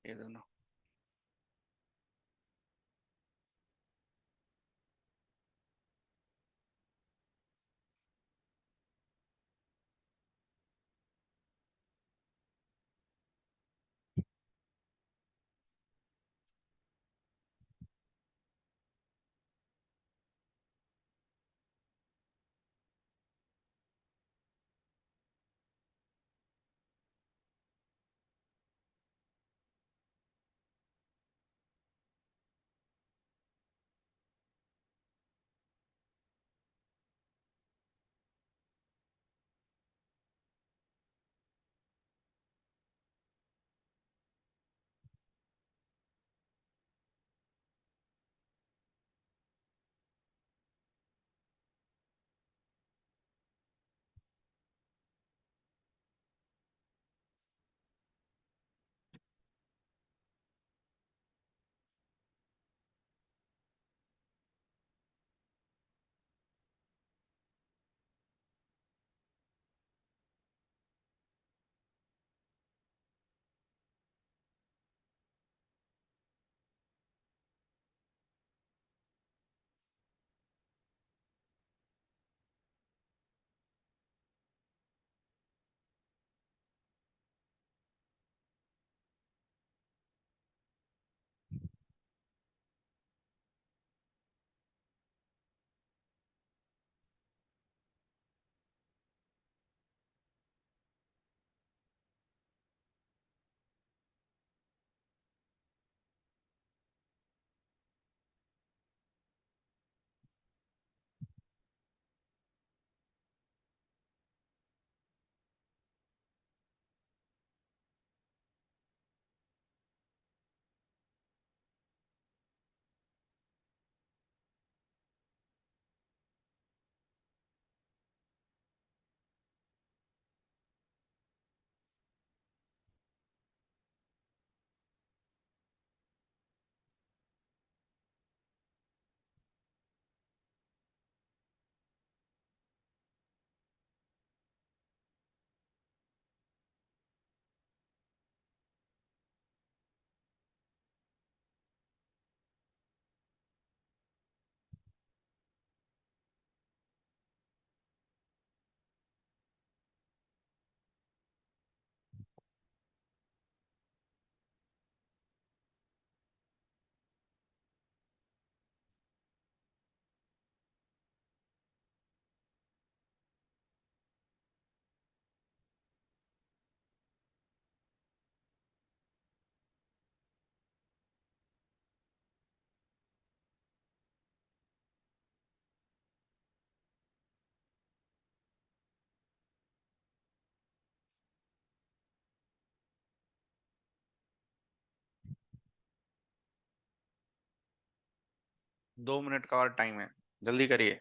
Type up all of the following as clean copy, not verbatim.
ये दोनों। दो मिनट का और टाइम है, जल्दी करिए।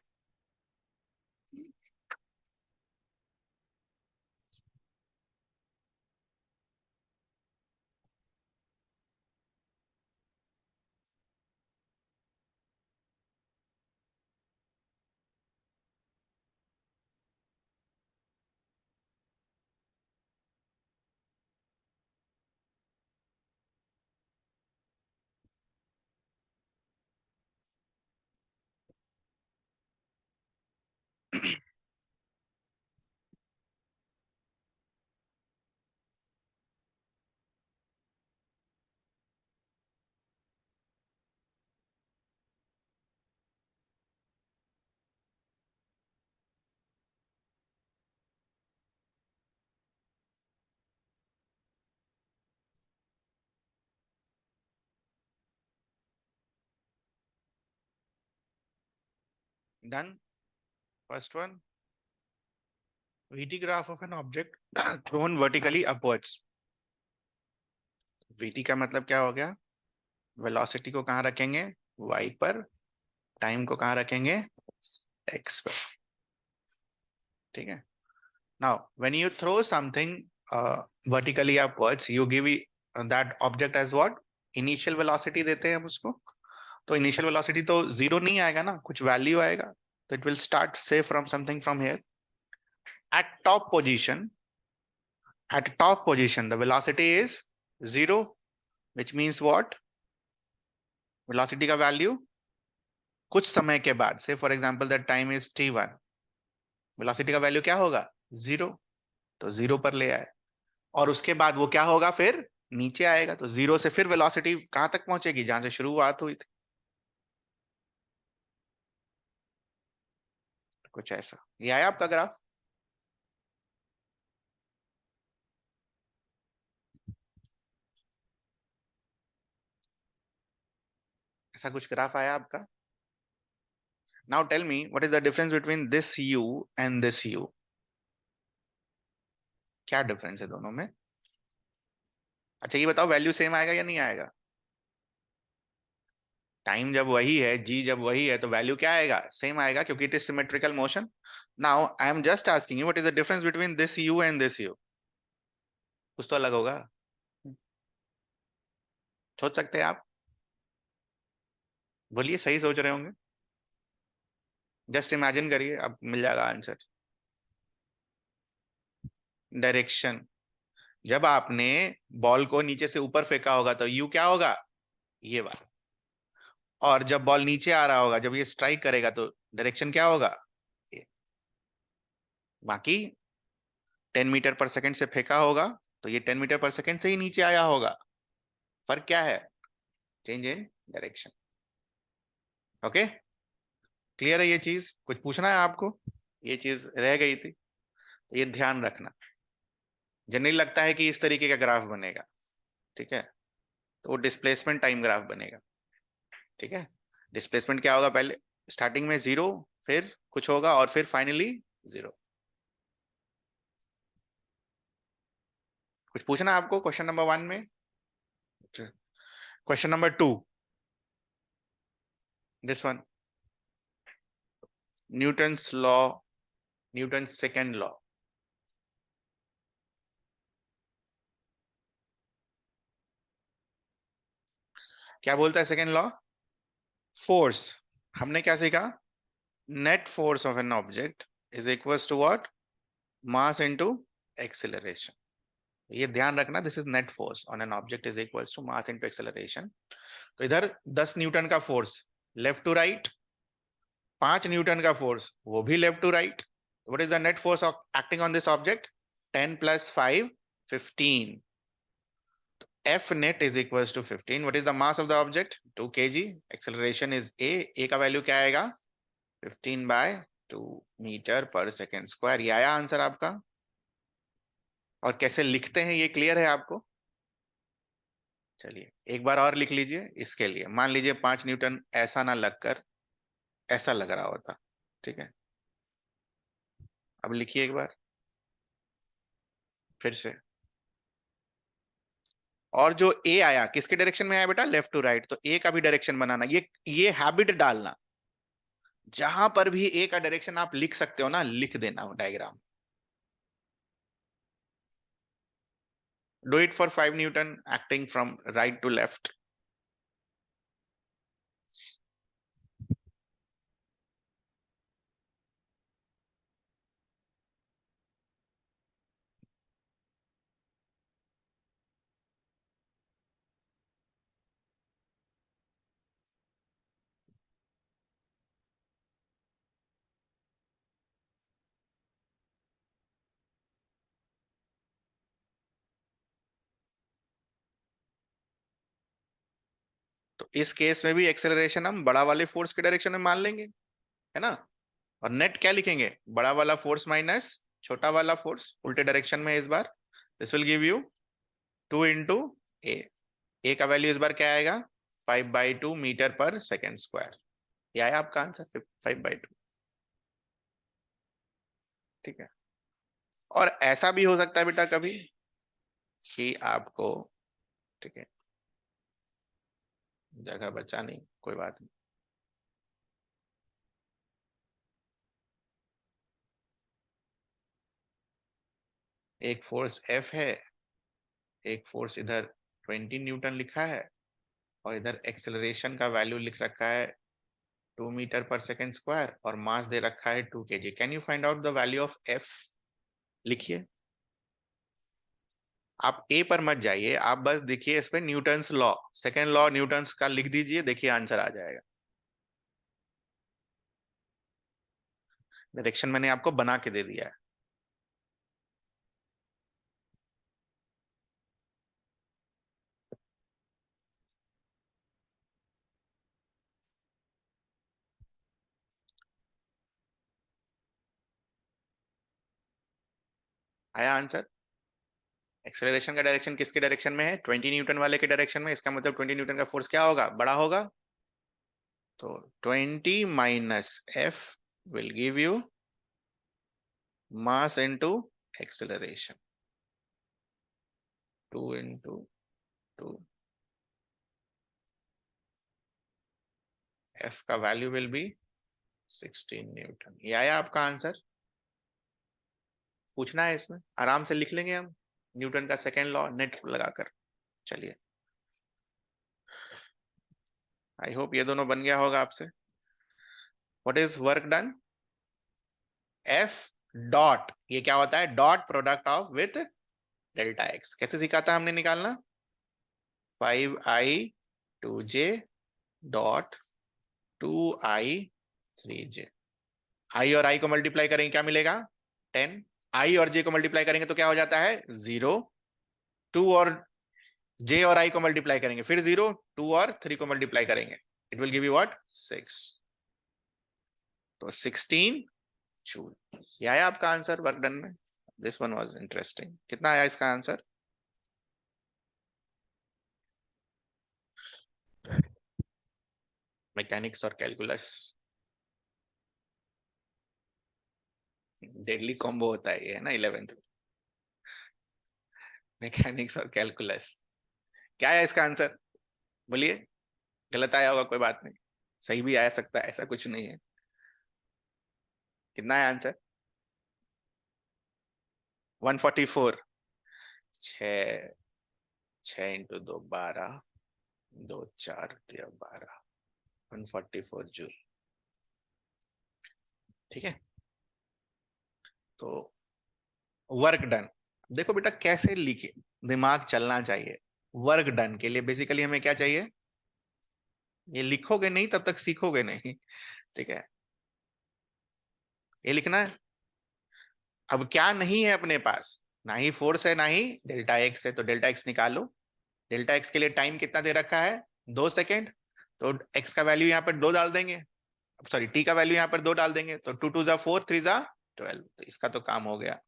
Done. First one, VT graph of an object thrown vertically upwards। VT का मतलब क्या हो गया? वेलोसिटी को कहाँ रखेंगे? Y पर। टाइम को कहाँ रखेंगे? X पर। ठीक है। Now when you throw something vertically upwards, you give that object as what? Initial velocity देते हैं हम उसको। तो initial velocity तो zero नहीं आएगा ना, कुछ value आएगा। तो it will start say from something from here। At top position, the velocity is zero। Which means what, velocity का वैल्यू कुछ समय के बाद, से for example that time is t1, velocity का वैल्यू क्या होगा, 0, तो 0 पर ले आए, और उसके बाद वो क्या होगा, फिर नीचे आएगा, तो 0 से फिर वेलोसिटी कहां तक पहुंचेगी, जहां से शुरुआत हुई थी, कुछ ऐसा। ये आया आपका ग्राफ? ऐसा कुछ ग्राफ आया आपका? Now tell me what is the difference between this u and this u, क्या डिफरेंस है दोनों में? अच्छा ये बताओ, वैल्यू सेम आएगा या नहीं आएगा? टाइम जब वही है, जी जब वही है, तो वैल्यू क्या आएगा, सेम आएगा, क्योंकि it is symmetrical motion. Now I am just asking you what is the difference between this you and this you, कुछ तो अलग होगा, सोच सकते हैं आप? बोलिए, सही सोच रहे होंगे, जस्ट इमेजिन करिए, अब मिल जाएगा आंसर। डायरेक्शन, जब आपने बॉल को नीचे से ऊपर फेंका होगा तो यू क्या होगा, ये वाला, और जब बॉल नीचे आ रहा होगा, जब ये स्ट्राइक करेगा, तो डायरेक्शन क्या होगा, ये। बाकी 10 मीटर पर सेकंड से फेंका होगा, तो ये 10 मीटर पर सेकंड से ही नीचे आया होगा, फर्क क्या है, change in direction. Okay, clear है ये चीज? कुछ पूछना है आपको? ये चीज रह गई थी, तो ये ध्यान रखना। जनरली लगता है कि इस तरीके का ग्राफ बनेगा, ठीक है, तो वो डिस्प्लेसमेंट टाइम ग्राफ बनेगा, ठीक है। डिस्प्लेसमेंट क्या होगा, पहले स्टार्टिंग में 0, फिर कुछ होगा, और फिर फाइनली 0। कुछ पूछना है आपको क्वेश्चन नंबर 1 में? Question number 2, this one, Newton's law, Newton second law, क्या बोलता है सेकेंड लॉ? फोर्स, हमने क्या सीखा, net force of an object is equals to what, mass into acceleration. ये ध्यान रखना, this is net force on an object is equals to mass into acceleration. तो इधर 10 न्यूटन का force left to right, 5 newton का force वो भी left to right, what is the net force acting on this object, 10 + 5 15, F net is equals to 15. What is the mass of the object? 2 kg. Acceleration is a. A का value क्या आएगा? 15/2 metre पर second square. ये आया answer आपका? और कैसे लिखते हैं ये क्लियर है आपको? चलिए एक बार और लिख लीजिए। इसके लिए मान लीजिए 5 न्यूटन ऐसा ना लगकर ऐसा लग रहा होता, ठीक है, अब लिखिए एक बार फिर से। और जो ए आया किसके डायरेक्शन में आया बेटा? Left to right. तो ए का भी डायरेक्शन बनाना, ये हैबिट डालना, जहां पर भी ए का डायरेक्शन आप लिख सकते हो ना, लिख देना diagram. Do it for 5 Newton acting from right to left. तो इस केस में भी एक्सेलरेशन हम बड़ा वाले फोर्स के डायरेक्शन में मान लेंगे, है ना। और नेट क्या लिखेंगे? बड़ा वाला फोर्स माइनस छोटा वाला फोर्स, उल्टे डायरेक्शन में इस बार। This will give you 2 into A. A का वैल्यू इस बार क्या आएगा? 5/2 मीटर पर सेकेंड स्क्वायर। ये आया आपका आंसर, 5/2, ठीक है। और ऐसा भी हो सकता है बेटा कभी कि आपको, ठीक है, जगह बचा नहीं, कोई बात नहीं, एक फोर्स F है, एक फोर्स इधर 20 न्यूटन लिखा है, और इधर एक्सेलरेशन का वैल्यू लिख रखा है 2 मीटर पर सेकेंड स्क्वायर, और मास दे रखा है 2 kg। Can you find out the value of F? लिखिए। आप ए पर मत जाइए, आप बस देखिए इस पे Newton's law, second law Newton's का लिख दीजिए, देखिए आंसर आ जाएगा। डायरेक्शन मैंने आपको बना के दे दिया है। आया आंसर? एक्सेलरेशन का डायरेक्शन किसके डायरेक्शन में है? 20 न्यूटन वाले के डायरेक्शन में। इसका मतलब 20 न्यूटन का फोर्स क्या होगा? बड़ा होगा। तो 20 minus F will give you mass into acceleration. 2 into 2, F का वैल्यू विल बी 16 न्यूटन। ये आया आपका आंसर? पूछना है इसमें, आराम से लिख लेंगे हम न्यूटन का सेकेंड लॉ नेट लगाकर। चलिए, आई होप ये दोनों बन गया होगा आपसे। What is work done? F dot, ये क्या होता है? Dot product of with delta x. कैसे सीखा था हमने निकालना? 5i 2j dot 2i 3j। आई और आई को मल्टीप्लाई करेंगे क्या मिलेगा? 10। आई और जे को मल्टीप्लाई करेंगे तो क्या हो जाता है? 0। 2 और जे और आई को मल्टीप्लाई करेंगे फिर 0। 2 और 3 को मल्टीप्लाई करेंगे, it will give you what? 6। तो 16 जूल। ये आया आपका आंसर वर्क डन में। This one was interesting. कितना आया इसका आंसर? मैकेनिक्स और कैलकुलस, डेडली कॉम्बो होता है ये, है ना 11th। मैकेनिक्स और कैलकुलस। क्या है इसका आंसर? बोलिए। गलत आया होगा कोई बात नहीं, सही भी आ सकता है, ऐसा कुछ नहीं है। कितना है आंसर? 144। 6, 6 × 2 12, 2 4 12, 144 जूल। ठीक है, तो वर्क डन। देखो बेटा कैसे लिखे, दिमाग चलना चाहिए। वर्क डन के लिए बेसिकली हमें क्या चाहिए? ये लिखोगे नहीं तब तक सीखोगे नहीं। ठीक है, ये लिखना है। अब क्या नहीं है अपने पास? ना ही फोर्स है ना ही डेल्टा एक्स है, तो डेल्टा एक्स निकालो। डेल्टा एक्स के लिए टाइम कितना दे रखा है? 2 सेकेंड। तो एक्स का वैल्यू यहाँ पर 2 डाल देंगे, सॉरी टी का वैल्यू यहाँ पर 2 डाल देंगे, तो 2 2 4, 3 12। तो इसका तो काम हो गया,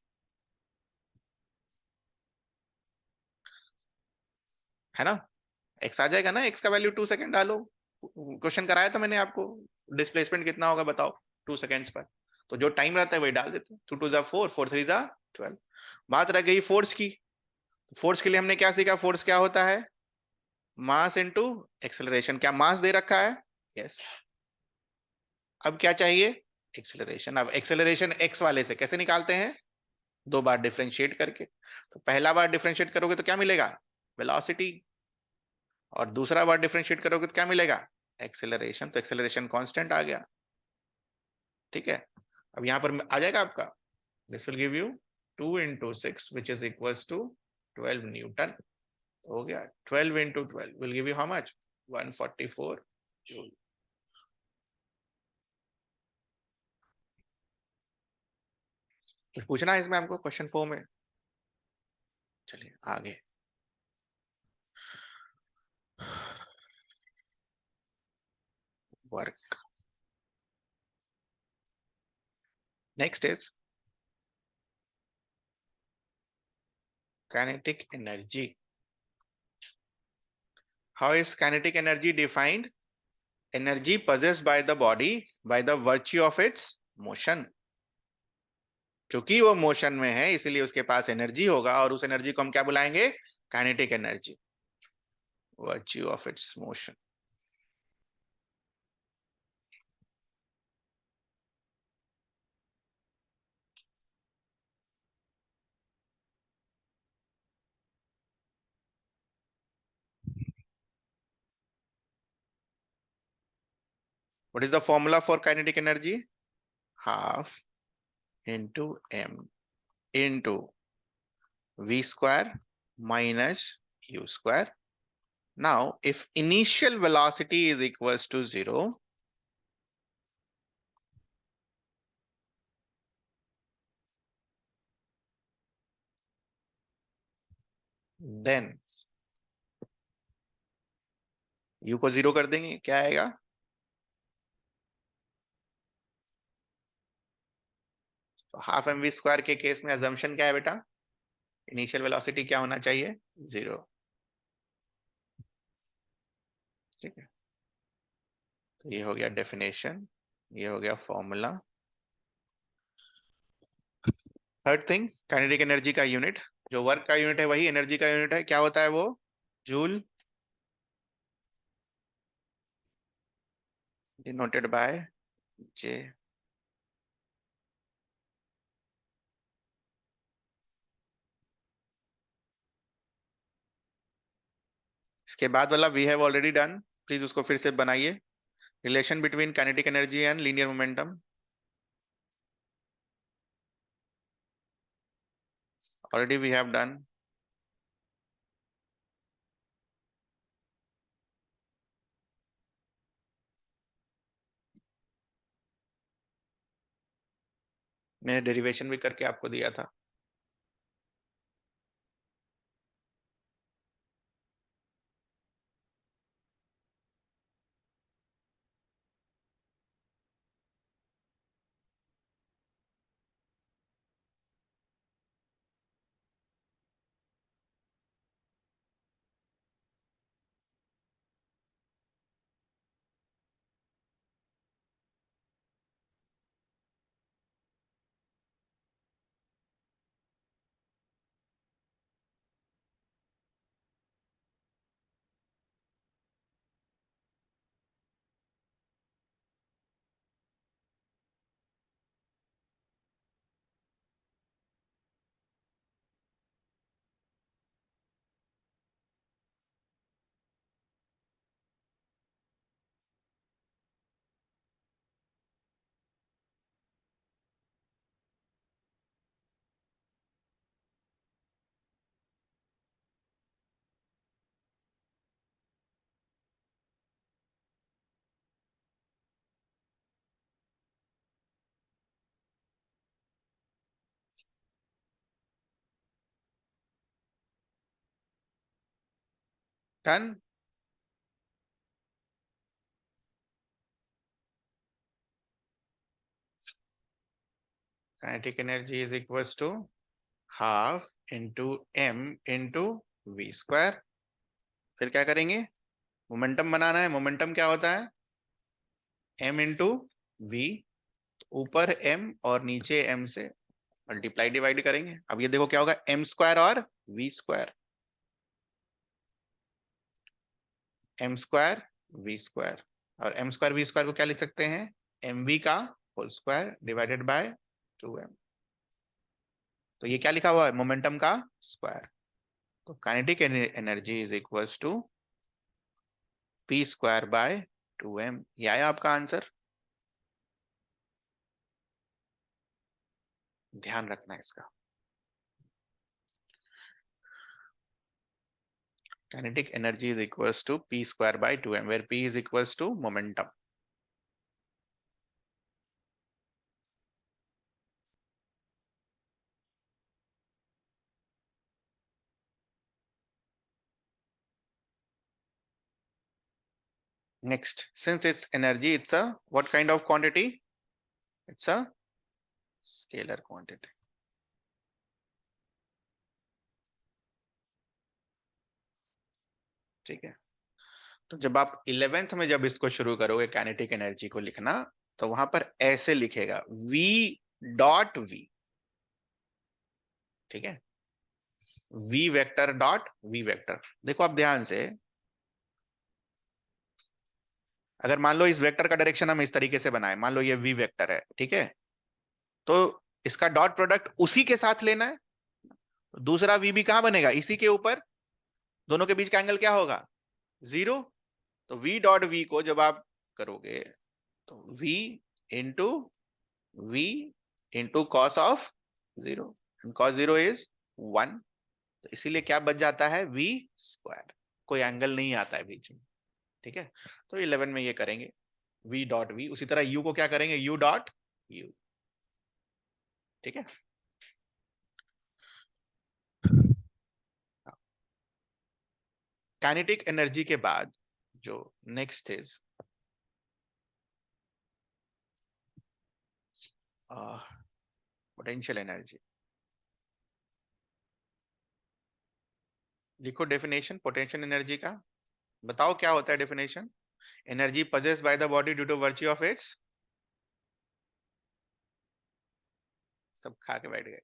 है ना? एक्स आ जाएगा ना, एक्स का वैल्यू 2 सेकेंड डालो। क्वेश्चन कराया था मैंने आपको, डिस्प्लेसमेंट कितना होगा बताओ 2 सेकेंड्स पर। तो जो टाइम रहता है वही डाल देते हैं। 2 2 4, 4 3 12। बात रह गई फोर्स की। फोर्स के लिए हमने क्या सीखा? फोर्स क्या होता है? मास इनटू एक्सेलरेशन। क्या मास दे रखा है? यस। अब क्या चाहिए? एक्सेलरेशन। अब एक्सेलरेशन एक्स वाले से कैसे निकालते हैं? 2 बार डिफरेंशिएट करके। तो पहला बार डिफरेंशिएट करोगे तो क्या मिलेगा? वेलोसिटी। और दूसरा बार डिफरेंशिएट करोगे तो क्या मिलेगा? एक्सेलरेशन। तो एक्सेलरेशन कांस्टेंट आ गया। ठीक है, अब यहां पर आ जाएगा आपका, this will give you 2 × 6 which is equals to 12 newton. हो गया। 12 × 12 will give you how much? 144 joule. कुछ पूछना है इसमें आपको क्वेश्चन 4 में? चलिए आगे। Work next is kinetic energy. How is kinetic energy defined? Energy possessed by the body by the virtue of its motion. चूंकि वो मोशन में है इसलिए उसके पास एनर्जी होगा, और उस एनर्जी को हम क्या बुलाएंगे? Kinetic energy, virtue of its motion. What is the formula for kinetic energy? Half into m into v square minus u square. Now, if initial velocity is equals to 0, then u को 0 कर देंगे, क्या आएगा? तो half M we square के case में assumption क्या है बेटा? इनिशियल वेलोसिटी क्या होना चाहिए? 0। ठीक है, तो ये हो गया डेफिनेशन, ये हो गया formula. Third thing, kinetic energy का यूनिट, जो वर्क का यूनिट है वही एनर्जी का यूनिट है, क्या होता है वो? Joule, denoted by J. इसके बाद वाला we have already done, please उसको फिर से बनाइए। Relation between kinetic energy and linear momentum, already we have done. मैंने डेरिवेशन भी करके आपको दिया था। Done. Kinetic energy is equals to half into M into V square. फिर क्या करेंगे? मोमेंटम बनाना है। मोमेंटम क्या होता है? एम इंटू वी, ऊपर एम और नीचे एम से मल्टीप्लाई डिवाइड करेंगे। अब ये देखो क्या होगा, एम स्क्वायर और V square, M square V square, और एम स्क्वायर वी स्क्वायर को क्या लिख सकते हैं? एम वी का whole square divided by 2m। तो ये क्या लिखा हुआ है? मोमेंटम का स्क्वायर। तो kinetic energy is equals to P square by 2m। ये आया आपका आंसर। ध्यान रखना है इसका। Kinetic energy is equals to p square by 2m, where p is equals to momentum. Next, since it's energy, it's a what kind of quantity? It's a scalar quantity. ठीक है, तो जब आप 11th में जब इसको शुरू करोगे काइनेटिक एनर्जी को लिखना, तो वहां पर ऐसे लिखेगा v डॉट v। ठीक है, v vector dot v vector. देखो आप ध्यान से, अगर मान लो इस वेक्टर का डायरेक्शन हम इस तरीके से बनाए, मान लो ये v वेक्टर है, ठीक है, तो इसका डॉट प्रोडक्ट उसी के साथ लेना है। दूसरा वी भी कहां बनेगा? इसी के ऊपर। दोनों के बीच का एंगल क्या होगा? 0। तो v डॉट v को जब आप करोगे तो v into v into cos of 0, cos 0 is 1। तो इसीलिए क्या बच जाता है, v स्क्वायर, कोई एंगल नहीं आता है बीच में, ठीक है। तो 11 में ये करेंगे v डॉट v, उसी तरह u को क्या करेंगे, u डॉट u, ठीक है। काइनेटिक एनर्जी के बाद जो नेक्स्ट इज पोटेंशियल एनर्जी। लिखो डेफिनेशन पोटेंशियल एनर्जी का, बताओ क्या होता है definition. Energy possessed by the body due to virtue of its, सब खा के बैठ गए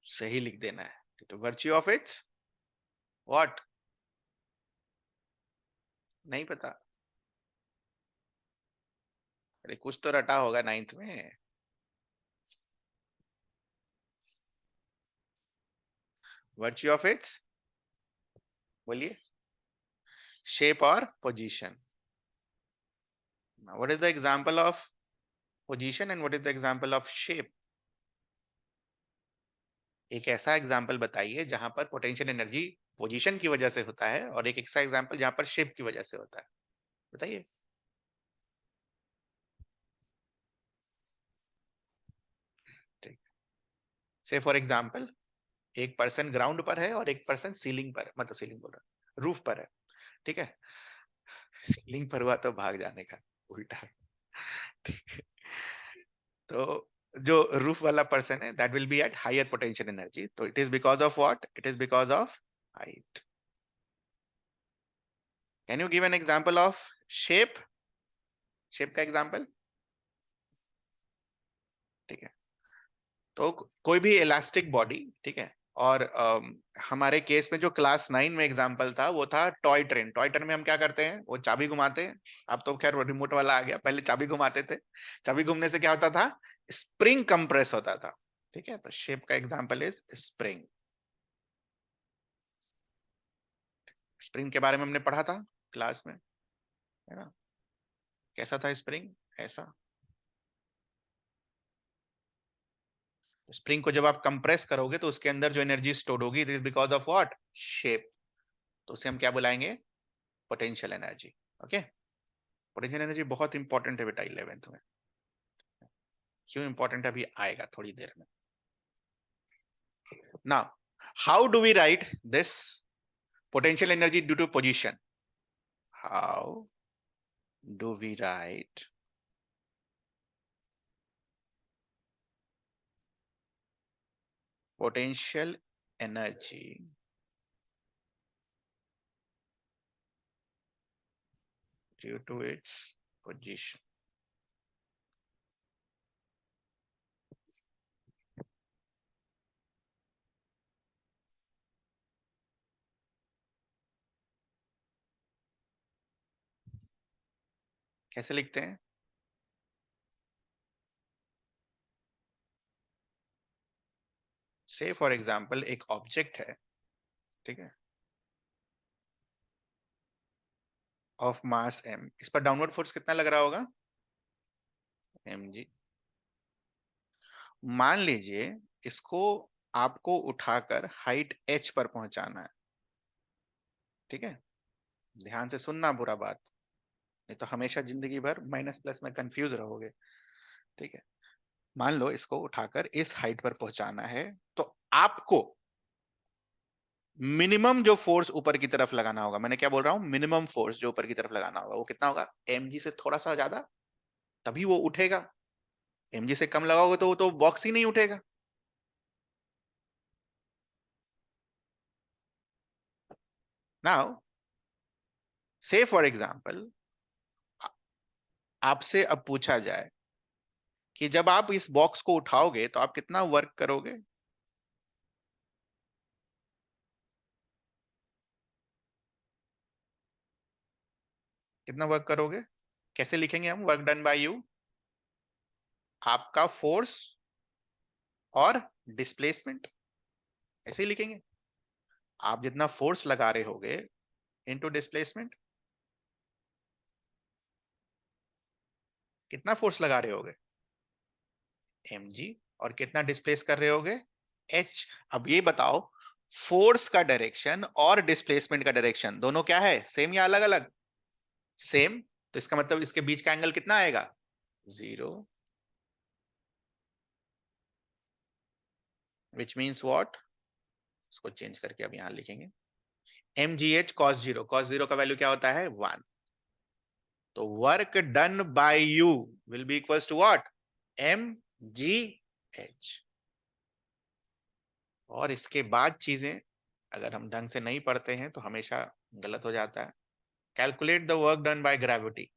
सही लिख देना है, तो वर्च्यू ऑफ इट्स व्हाट, नहीं पता, अरे कुछ तो रटा होगा नाइन्थ में। वर्च्यू ऑफ इट्स, बोलिए, शेप और position. What is the example of position and what is the example of shape. एक ऐसा एग्जांपल बताइए जहां पर पोटेंशियल एनर्जी पोजीशन की वजह से होता है, और एक ऐसा एग्जांपल जहां पर शेप की वजह से होता है, बताइए। ठीक, से फॉर एग्जांपल एक पर्सन ग्राउंड पर है और एक पर्सन सीलिंग पर, मतलब सीलिंग बोल रहा, रूफ पर है, ठीक है। सीलिंग पर हुआ तो भाग जाने का, उल्टा, ठीक है। तो जो रूफ वाला पर्सन है that will be at higher potential energy, तो it is because of what, it is because of height. Can you give an example of shape, shape का एग्जांपल, ठीक है। तो कोई भी इलास्टिक बॉडी, ठीक है, और हमारे केस में जो क्लास 9 में एग्जांपल था वो था टॉय ट्रेन। टॉय ट्रेन में हम क्या करते हैं, वो चाबी घुमाते हैं, अब तो खैर रिमोट वाला आ गया, पहले चाबी घुमाते थे, चाबी घूमने से क्या होता था, स्प्रिंग कंप्रेस होता था, ठीक है। तो शेप का एग्जांपल इज स्प्रिंग। स्प्रिंग के बारे में हमने पढ़ा था क्लास में, है ना, कैसा था स्प्रिंग, ऐसा। स्प्रिंग को जब आप कंप्रेस करोगे तो उसके अंदर जो एनर्जी स्टोर होगी, it is because of what, shape, तो उसे हम क्या बुलाएंगे, potential energy, okay. Potential energy बहुत इंपॉर्टेंट है बेटा 11th में, क्यों इंपॉर्टेंट है अभी आएगा थोड़ी देर में। Now how do we write this potential energy due to position, how do we write potential energy due to its position। कैसे लिखते हैं, से फॉर एग्जांपल एक ऑब्जेक्ट है, ठीक है, ऑफ मास m, इस पर डाउनवर्ड फोर्स कितना लग रहा होगा, mg। मान लीजिए इसको आपको उठाकर हाइट h पर पहुंचाना है, ठीक है। ध्यान से सुनना बुरा बात, नहीं तो हमेशा जिंदगी भर माइनस प्लस में कंफ्यूज रहोगे, ठीक है। मान लो इसको उठाकर इस हाइट पर पहुंचाना है, तो आपको मिनिमम जो फोर्स ऊपर की तरफ लगाना होगा, मैंने क्या बोल रहा हूं, मिनिमम फोर्स जो ऊपर की तरफ लगाना होगा वो कितना होगा, mg से थोड़ा सा ज्यादा, तभी वो उठेगा। mg से कम लगाओगे तो वो तो बॉक्स ही नहीं उठेगा। नाउ से फॉर एग्जांपल आपसे अब पूछा जाए कि जब आप इस बॉक्स को उठाओगे तो आप कितना वर्क करोगे, कितना वर्क करोगे, कैसे लिखेंगे हम वर्क डन बाय यू, आपका फोर्स और डिस्प्लेसमेंट, ऐसे ही लिखेंगे। आप जितना फोर्स लगा रहे होगे इनटू डिस्प्लेसमेंट, कितना फोर्स लगा रहे होगे, mg, और कितना डिस्प्लेस कर रहे होगे, h। अब ये बताओ, फोर्स का डायरेक्शन और डिस्प्लेसमेंट का डायरेक्शन दोनों क्या है, सेम या अलग अलग, सेम। तो इसका मतलब इसके बीच का एंगल कितना आएगा, 0, विच मीन्स व्हाट, इसको चेंज करके अब यहां लिखेंगे mgh cos 0, cos 0 का वैल्यू क्या होता है, 1। तो work done by you will be equals to what, mgh। और इसके बाद चीजें अगर हम ढंग से नहीं पढ़ते हैं तो हमेशा गलत हो जाता है। Calculate the work done by gravity.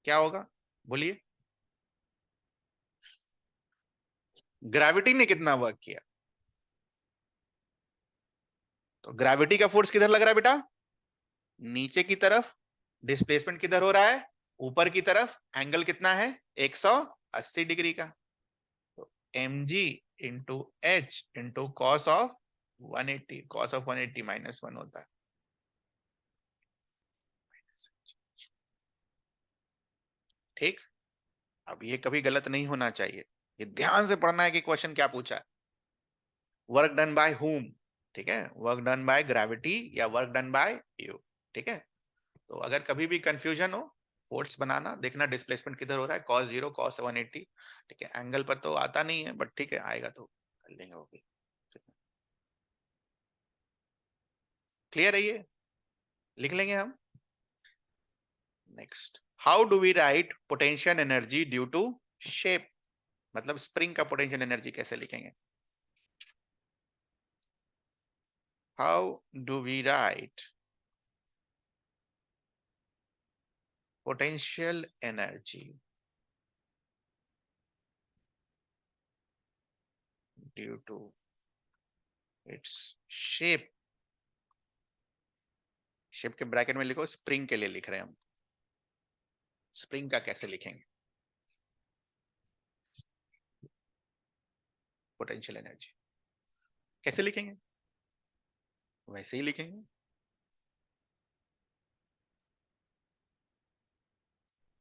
क्या होगा, बोलिए, ग्रेविटी ने कितना वर्क किया, तो ग्रेविटी का फोर्स किधर लग रहा है बेटा, नीचे की तरफ। डिस्प्लेसमेंट किधर हो रहा है, ऊपर की तरफ। एंगल कितना है, 180 डिग्री का। तो mg into H into cos of 180, cos of 180 -1 होता है। ठीक, अब ये कभी गलत नहीं होना चाहिए, ये ध्यान से पढ़ना है कि क्वेश्चन क्या पूछा है। वर्क डन बाय हुम, ठीक है, वर्क डन बाय ग्रेविटी या वर्क डन बाय यू, ठीक है। तो अगर कभी भी कंफ्यूजन हो, फोर्स बनाना, देखना डिस्प्लेसमेंट किधर हो रहा है, cos 0 cos 180, ठीक है। एंगल पर तो आता नहीं है बट ठीक है, आएगा तो कर लेंगे वो भी। क्लियर है ये, लिख लेंगे हम। Next, how do we write potential energy due to shape, मतलब स्प्रिंग का पोटेंशियल एनर्जी कैसे लिखेंगे, how do we write potential energy due to its shape. Shape के ब्रैकेट में लिखो, स्प्रिंग के लिए लिख रहे हैं हम, स्प्रिंग का कैसे लिखेंगे पोटेंशियल एनर्जी, कैसे लिखेंगे, वैसे ही लिखेंगे।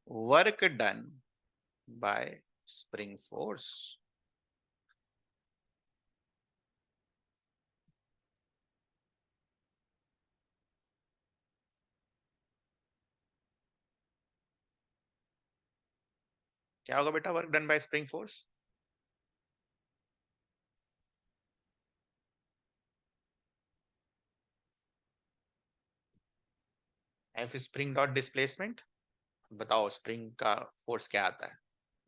Work done bye spring force, क्या होगा बेटा, work done bye spring force, F spring dot displacement. बताओ स्प्रिंग का फोर्स क्या आता है,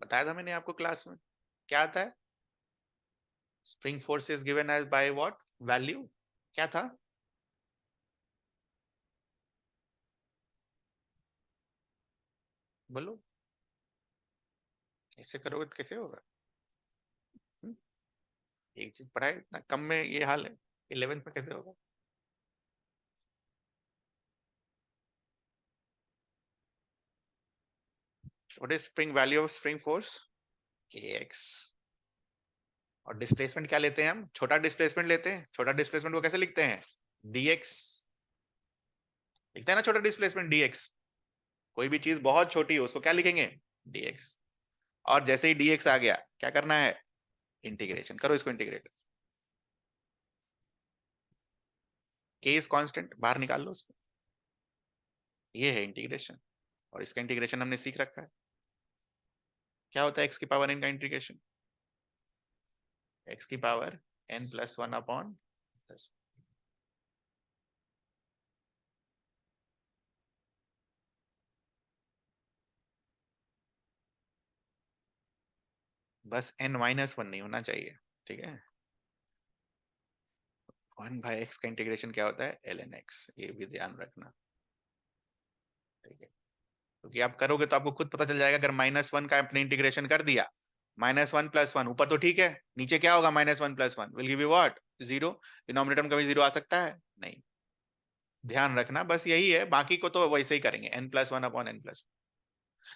बताया था मैंने आपको क्लास में, क्या आता है, spring force is given as by what, value, क्या था, बोलो, ऐसे करोगे तो कैसे होगा। हम्म? एक चीज पढ़ाए इतना कम में ये हाल है, 11th में कैसे होगा। What is spring value of spring force, kx। और डिस्प्लेसमेंट क्या लेते हैं हम, छोटा डिस्प्लेसमेंट लेते हैं, छोटा डिस्प्लेसमेंट को कैसे लिखते हैं, dx, लिखते हैं ना छोटा डिस्प्लेसमेंट dx। कोई भी चीज बहुत छोटी हो उसको क्या लिखेंगे, dx। और जैसे ही dx आ गया क्या करना है, इंटीग्रेशन करो, इसको इंटीग्रेट, k इज कांस्टेंट, बाहर निकाल लो उसको, ये है इंटीग्रेशन। और इसका इंटीग्रेशन हमने सीख रखा है, क्या होता है x की पावर n का इंटीग्रेशन, x की पावर n+1 अपॉन, बस n-1 नहीं होना चाहिए, ठीक है। 1/x का इंटीग्रेशन क्या होता है, ln x, ये भी ध्यान रखना, ठीक है। क्योंकि आप करोगे तो आपको खुद पता चल जाएगा, अगर -1 का आपने इंटीग्रेशन कर दिया, -1+1 ऊपर तो ठीक है, नीचे क्या होगा, -1+1 will give you what, 0। Denominator में कभी 0 आ सकता है, नहीं, ध्यान रखना बस यही है, बाकी को तो वैसे ही करेंगे, n+1 अपॉन n+1।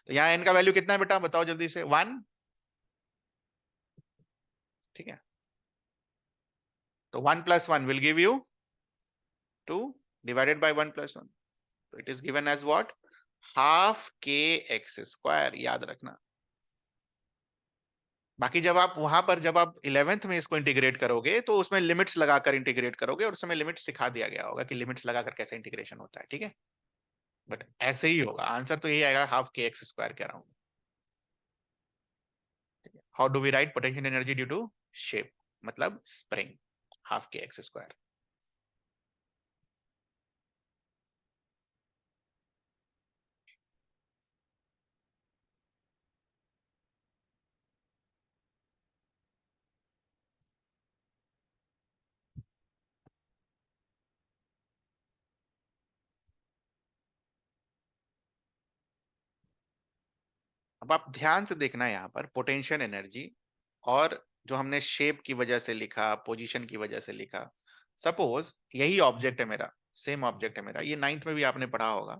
तो यहाँ n का वैल्यू कितना है बेटा, बताओ जल्दी से, 1, ठीक है। तो 1+1 will give you 2 divided by 1 plus 1. So it is given as what? Half kx square. याद रखना। बाकी जब आप वहां पर जब आप 11th में इसको इंटीग्रेट करोगे तो उसमें लिमिट्स लगाकर इंटीग्रेट करोगे, और उस समय लिमिट्स सिखा दिया गया होगा कि लिमिट्स लगाकर कैसे इंटीग्रेशन होता है, ठीक है। बट ऐसे ही होगा, आंसर तो यही आएगा, हाफ के एक्स स्क्वायर के around. How do we write potential energy due to shape, मतलब स्प्रिंग, हाफ के एक्स स्क्वायर। अब आप ध्यान से देखना यहाँ पर पोटेंशियल एनर्जी और जो हमने शेप की वजह से लिखा, पोजीशन की वजह से लिखा, सपोज यही ऑब्जेक्ट है मेरा, सेम ऑब्जेक्ट है मेरा, ये 9th में भी आपने पढ़ा होगा,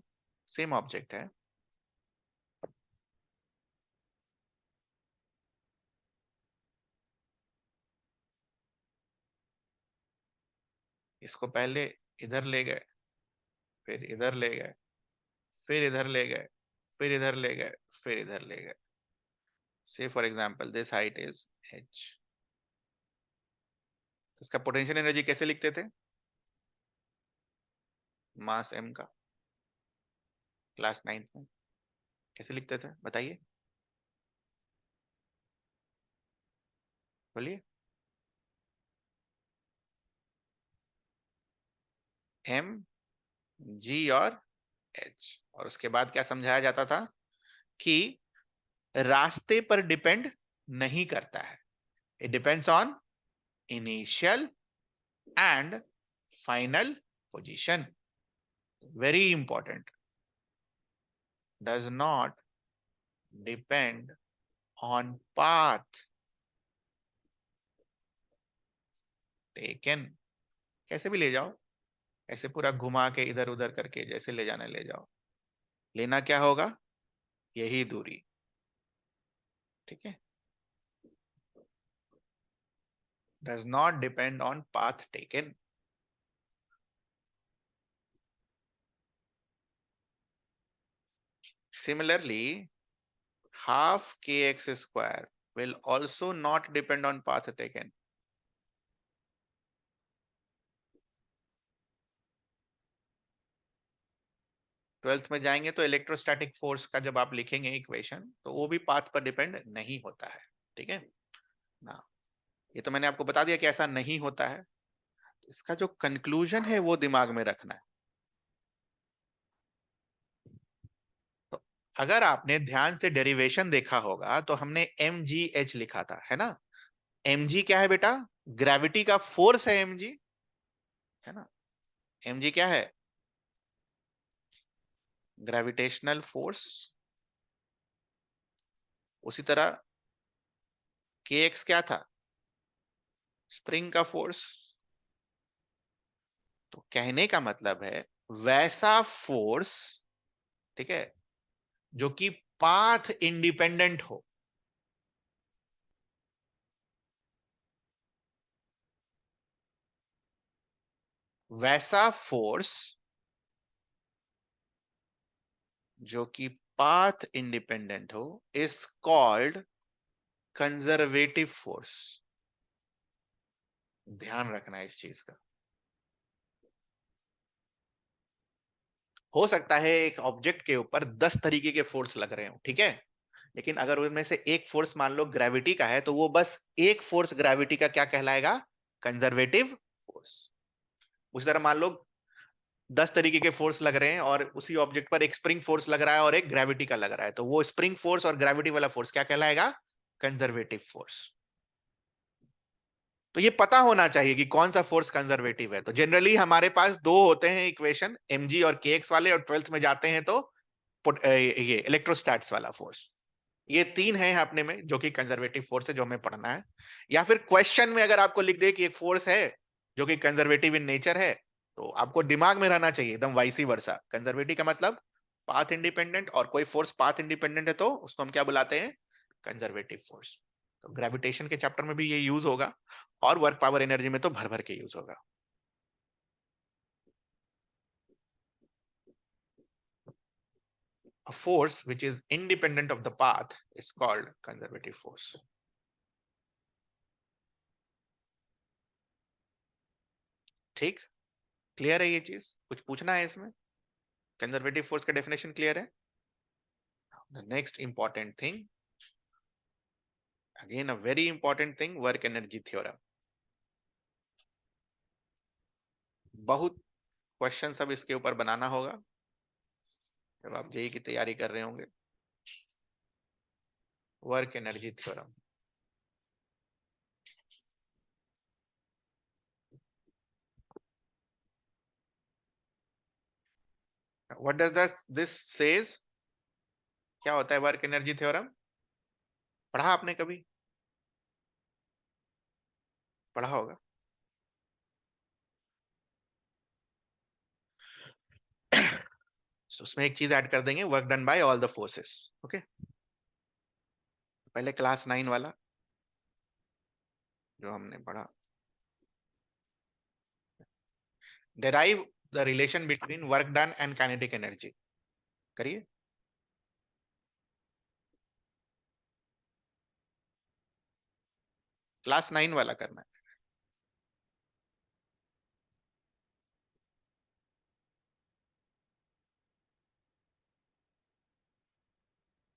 सेम ऑब्जेक्ट है। इसको पहले इधर ले गए, फिर इधर ले गए, फिर इधर ले गए, फिर इधर ले गए, फिर इधर ले गए। से for example this height is h, इसका पोटेंशियल एनर्जी कैसे लिखते थे? मास m का, क्लास 9th में कैसे लिखते थे बताइए, बोलिए। m, g और h, और उसके बाद क्या समझाया जाता था कि रास्ते पर डिपेंड नहीं करता है, it depends on initial and final position. Very important, does not depend on path taken. कैसे भी ले जाओ, ऐसे पूरा घुमा के इधर उधर करके जैसे ले जाना ले जाओ, लेना क्या होगा? यही दूरी, ठीक है। Does not depend on path taken. Similarly, half kx square will also not depend on path taken. Twelfth में जाएंगे तो इलेक्ट्रोस्टैटिक फोर्स का जब आप लिखेंगे इक्वेशन तो वो भी पाथ पर डिपेंड नहीं होता है, ठीक है ना। ये तो मैंने आपको बता दिया कि ऐसा नहीं होता है। इसका जो कंक्लूजन है वो दिमाग में रखना है। तो अगर आपने ध्यान से डेरिवेशन देखा होगा तो हमने एम जी एच लिखा था, है ना। एम जी क्या है बेटा? ग्रेविटी का फोर्स है एम जी, है ना। एम जी क्या है? Gravitational force. उसी तरह के एक्स क्या था? स्प्रिंग का फोर्स। तो कहने का मतलब है वैसा फोर्स, ठीक है, जो कि पाथ इंडिपेंडेंट हो, वैसा फोर्स जो कि पाथ इंडिपेंडेंट हो इज कॉल्ड कंजर्वेटिव फोर्स। ध्यान रखना है इस चीज का। हो सकता है एक ऑब्जेक्ट के ऊपर 10 तरीके के फोर्स लग रहे हो, ठीक है, लेकिन अगर उनमें से एक फोर्स मान लो ग्रेविटी का है तो वो बस एक फोर्स ग्रेविटी का क्या कहलाएगा? Conservative force. उसी तरह मान लो 10 तरीके के फोर्स लग रहे हैं और उसी ऑब्जेक्ट पर एक स्प्रिंग फोर्स लग रहा है और एक ग्रेविटी का लग रहा है, तो वो स्प्रिंग फोर्स और ग्रेविटी वाला फोर्स क्या कहलाएगा? Conservative force. तो ये पता होना चाहिए कि कौन सा फोर्स कंजर्वेटिव है। तो जनरली हमारे पास दो होते हैं इक्वेशन, mg और kx वाले, और ट्वेल्थ में जाते हैं तो ये इलेक्ट्रोस्टैट्स वाला फोर्स। ये तीन है अपने में जो कि कंजर्वेटिव फोर्स है, जो हमें पढ़ना है। या फिर क्वेश्चन में अगर आपको लिख दे कि एक फोर्स है जो कि कंजर्वेटिव इन नेचर है, तो आपको दिमाग में रहना चाहिए एकदम वाइसी वर्सा, कंजर्वेटिव का मतलब पाथ इंडिपेंडेंट, और कोई फोर्स पाथ इंडिपेंडेंट है तो उसको हम क्या बुलाते हैं? Conservative force. तो ग्रेविटेशन के चैप्टर में भी ये यूज होगा, और वर्क पावर एनर्जी में तो भर भर के यूज होगा। a force which is independent of the path is called conservative force. ठीक, क्लियर है ये चीज? कुछ पूछना है इसमें? कंजर्वेटिव फोर्स का डेफिनेशन क्लियर है? The next important thing, again a very important thing, work energy theorem. बहुत क्वेश्चन सब इसके ऊपर बनाना होगा जब आप जेई की तैयारी कर रहे होंगे. Work energy theorem. What does this says? क्या होता है वर्क एनर्जी थ्योरम? पढ़ा आपने कभी? पढ़ा होगा. So, उसमें एक चीज ऐड कर देंगे, work done by all the forces. Okay, पहले क्लास 9 वाला जो हमने पढ़ा, derive the relation between work done and kinetic energy. करिए. क्लास 9 वाला करना है.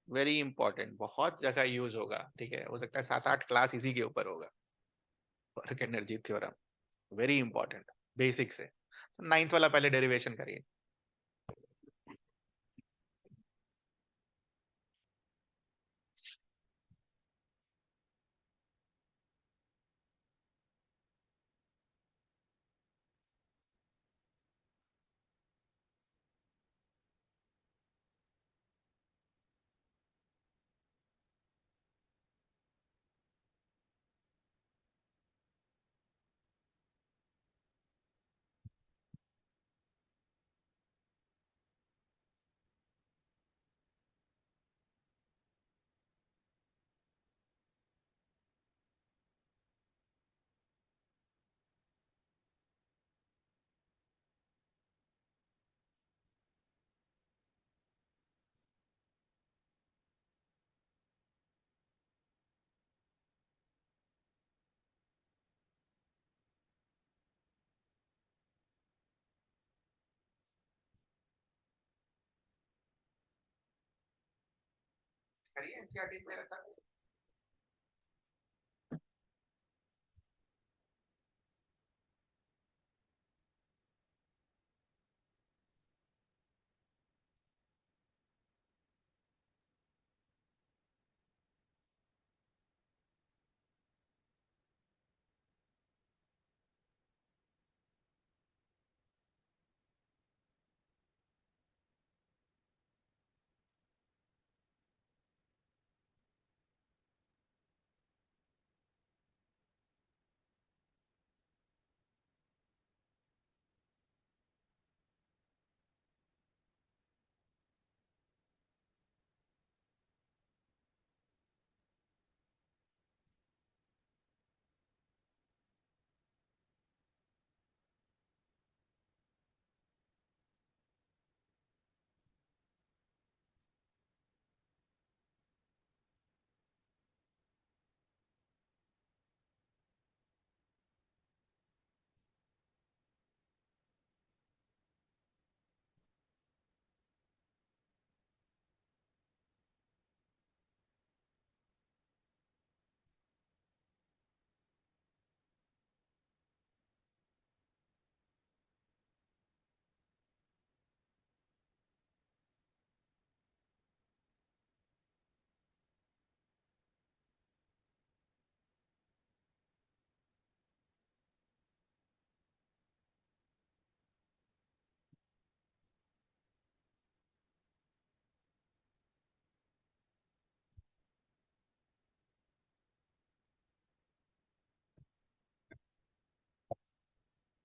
वेरी इंपॉर्टेंट, बहुत जगह यूज होगा. ठीक है, हो सकता है 7-8 क्लास इसी के ऊपर होगा. Work energy theorem very important, basic से. तो 9th वाला पहले डेरिवेशन करिए. करिए, एनसीईआरटी में रखा.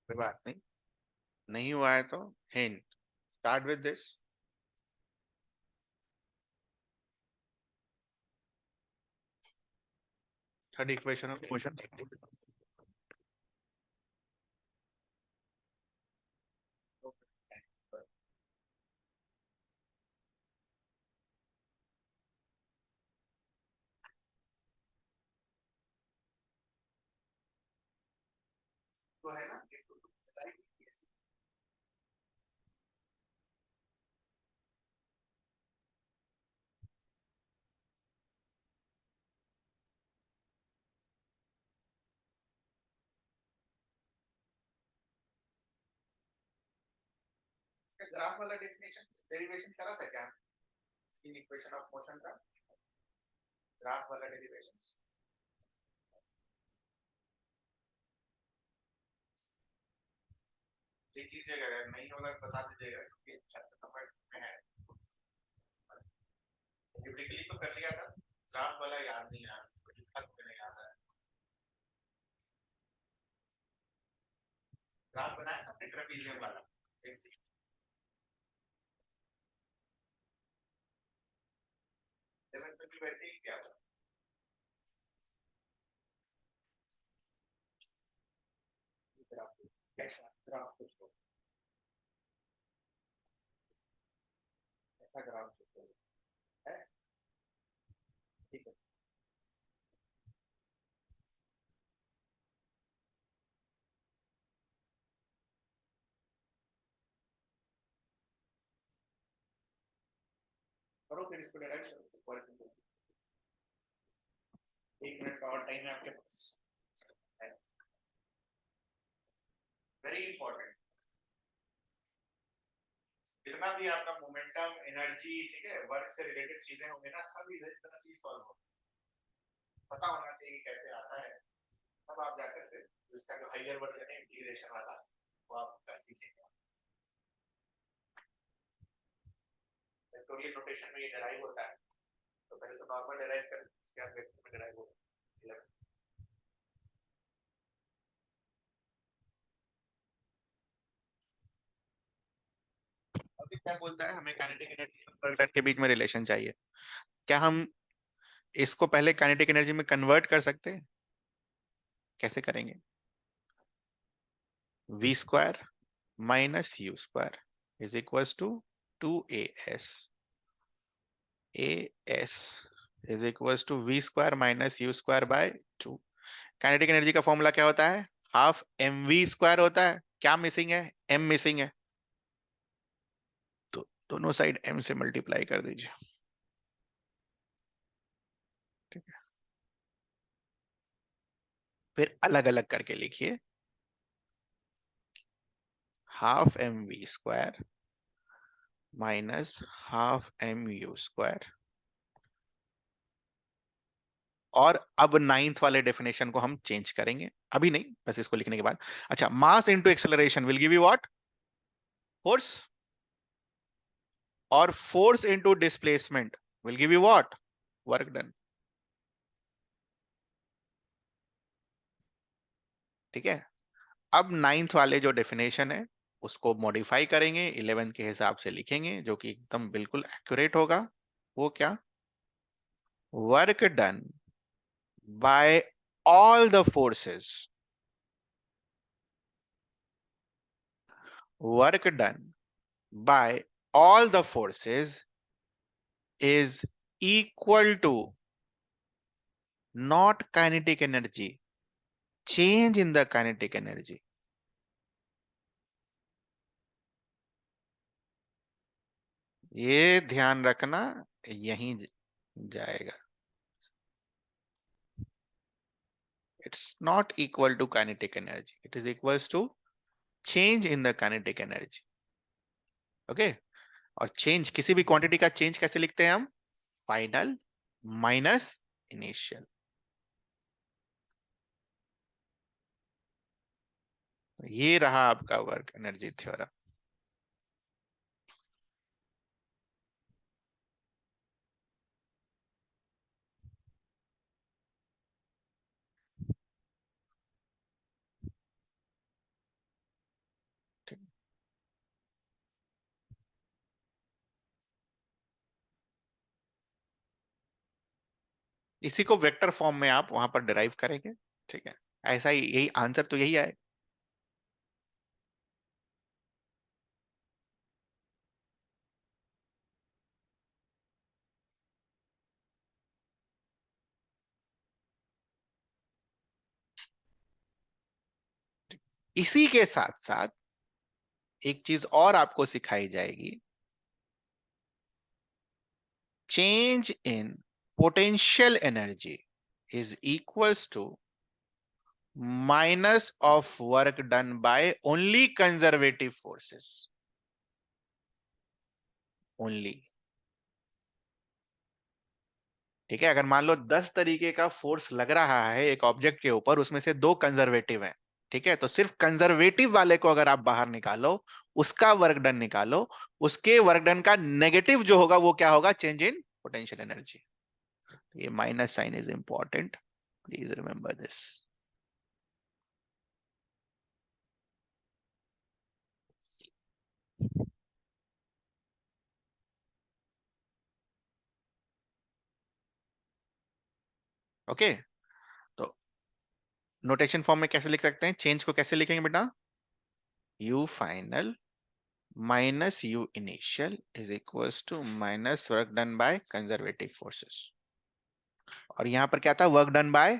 कोई बात नहीं, नहीं हुआ है तो hint. Start with this. Third equation of motion. है ना इसका ग्राफ वाला डेफिनेशन डेरिवेशन करा था क्या इन इक्वेशन ऑफ मोशन का ग्राफ वाला डेरिवेशन देख लीजिएगा अगर नहीं होगा तो बता दीजिएगा क्योंकि चैप्टर नंबर में है टिपिकली तो कर लिया था ग्राफ वाला याद नहीं आ रहा नहीं आता है ग्राफ बनाया था ट्रेपेजियम वाला इलेवेंथ में भी वैसे ही किया था ग्राफ ऐसा ग्राफ कुछ तो ऐसा ग्राफ कुछ तो है ठीक है करो फिर इसको डिराइव करो एक मिनट का और टाइम है आपके पास वेरी इंपॉर्टेंट जितना भी आपका मोमेंटम एनर्जी ठीक है वर्क से रिलेटेड चीजें होंगी ना सब इधर इधर से ही सॉल्व हो पता होना चाहिए कैसे आता है तब आप जाकर फिर इसका जो हायर वर्जन है इंटीग्रेशन वाला वो आप कर सीखेंगे वेक्टोरियल नोटेशन में ये डिराइव होता है तो पहले तो नॉर्मल डिराइव कर उसके बाद वेक्टर में डिराइव होगा अभी क्या बोलता है हमें काइनेटिक एनर्जी और वर्क डन के बीच में रिलेशन चाहिए क्या हम इसको पहले काइनेटिक एनर्जी में कन्वर्ट कर सकते हैं कैसे करेंगे v square minus u square is equal to 2as as is equal to v square minus u square by 2 kinetic energy का फॉर्मूला क्या होता है हाफ mv स्क्वायर होता है क्या मिसिंग है m मिसिंग है तो दोनों साइड m से मल्टीप्लाई कर दीजिए ठीक है फिर अलग अलग करके लिखिए half mv square minus half mu square और अब नाइन्थ वाले डेफिनेशन को हम चेंज करेंगे अभी नहीं बस इसको लिखने के बाद अच्छा mass into acceleration will give you what force और force into displacement will give you what work done ठीक है अब नाइन्थ वाले जो डेफिनेशन है उसको मॉडिफाई करेंगे इलेवेंथ के हिसाब से लिखेंगे जो कि एकदम बिल्कुल एक्यूरेट होगा वो क्या work done by all the forces work done by all the forces is equal to not kinetic energy change in the kinetic energy ये ध्यान रखना यहीं जाएगा it's not equal to kinetic energy it is equals to change in the kinetic energy okay okay? और change किसी भी quantity का change कैसे लिखते हैं हम फाइनल माइनस इनिशियल ये रहा आपका वर्क एनर्जी थ्योरम इसी को वेक्टर फॉर्म में आप वहां पर डिराइव करेंगे ठीक है ऐसा ही यही आंसर तो यही आए इसी के साथ साथ एक चीज और आपको सिखाई जाएगी, change in potential energy is equals to minus of work done by only conservative forces. Only. ठीक है, अगर मान लो 10 तरीके का फोर्स लग रहा है एक ऑब्जेक्ट के ऊपर, उसमें से 2 कंजर्वेटिव हैं, ठीक है, तो सिर्फ कंजर्वेटिव वाले को अगर आप बाहर निकालो, उसका वर्क डन निकालो, उसके वर्क डन का नेगेटिव जो होगा वो क्या होगा, चेंज इन पोटेंशियल एनर्जी। ये minus sign is important, please remember this. Okay, तो नोटेशन फॉर्म में कैसे लिख सकते हैं, चेंज को कैसे लिखेंगे बेटा, u final minus u initial is equals to minus work done by conservative forces. और यहां पर क्या था, work done by